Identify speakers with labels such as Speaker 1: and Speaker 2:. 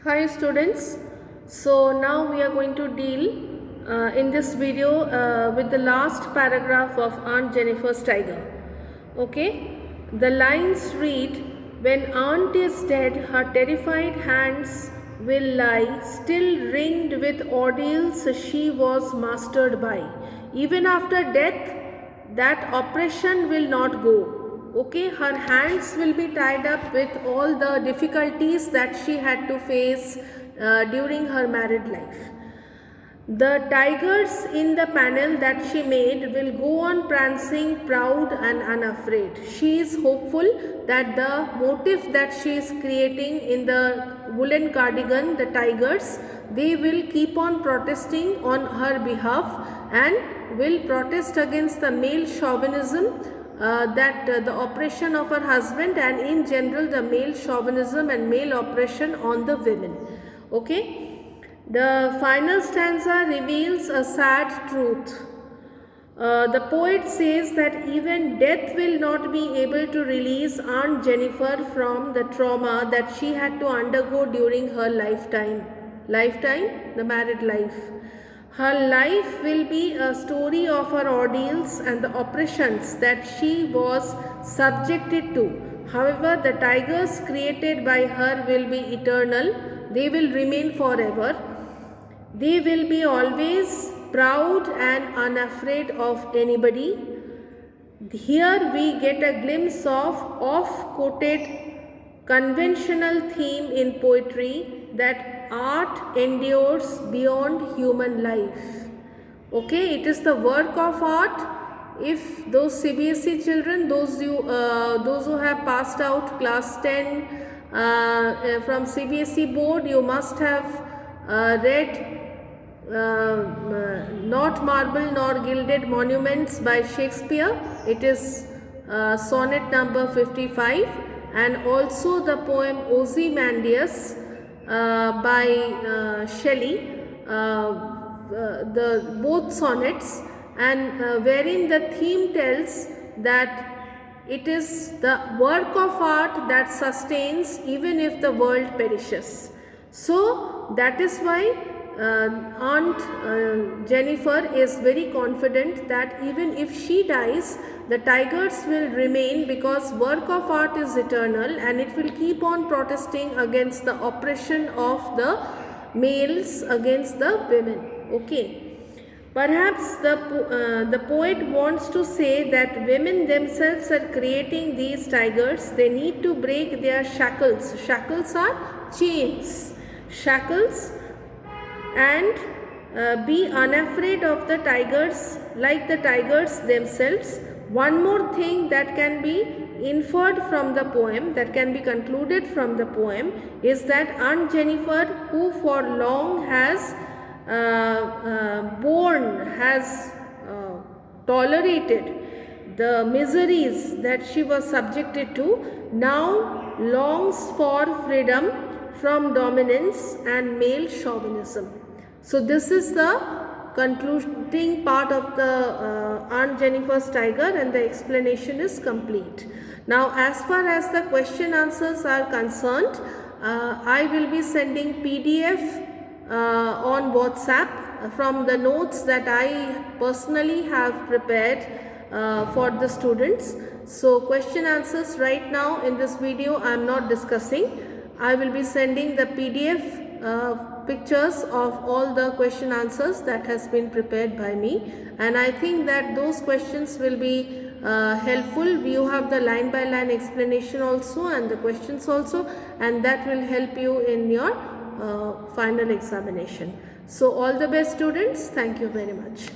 Speaker 1: Hi students, so now we are going to deal in this video with the last paragraph of Aunt Jennifer's Tiger. Okay, the lines read, when aunt is dead, her terrified hands will lie, still ringed with ordeals she was mastered by. Even after death, that oppression will not go. Okay, her hands will be tied up with all the difficulties that she had to face during her married life. The tigers in the panel that she made will go on prancing proud and unafraid. She is hopeful that the motif that she is creating in the woolen cardigan, the tigers, they will keep on protesting on her behalf and will protest against the male chauvinism, the oppression of her husband, and in general the male chauvinism and male oppression on the women. Okay. The final stanza reveals a sad truth. The poet says that even death will not be able to release Aunt Jennifer from the trauma that she had to undergo during her lifetime, the married life. Her life will be a story of her ordeals and the oppressions that she was subjected to. However, the tigers created by her will be eternal. They will remain forever. They will be always proud and unafraid of anybody. Here we get a glimpse of oft-quoted conventional theme in poetry that art endures beyond human life. Okay, it is the work of art. If those CBSE children, those who have passed out class 10 from CBSE board, you must have read Not Marble Nor Gilded Monuments by Shakespeare. It is sonnet number 55, and also the poem Ozymandias by Shelley, the both sonnets, and wherein the theme tells that it is the work of art that sustains even if the world perishes. So that is why Aunt Jennifer is very confident that even if she dies, the tigers will remain, because work of art is eternal and it will keep on protesting against the oppression of the males against the women. Okay. Perhaps the poet wants to say that women themselves are creating these tigers. They need to break their shackles. Shackles are chains. Shackles, and be unafraid of the tigers like the tigers themselves. One more thing that can be inferred from the poem, that can be concluded from the poem, is that Aunt Jennifer, who for long has tolerated the miseries that she was subjected to, now longs for freedom from dominance and male chauvinism. So this is the concluding part of the Aunt Jennifer's Tiger, and the explanation is complete. Now as far as the question answers are concerned, I will be sending PDF on WhatsApp from the notes that I personally have prepared for the students. So question answers right now in this video I am not discussing. I will be sending the PDF pictures of all the question answers that has been prepared by me, and I think that those questions will be helpful. You have the line by line explanation also and the questions also, and that will help you in your final examination. So all the best students. Thank you very much.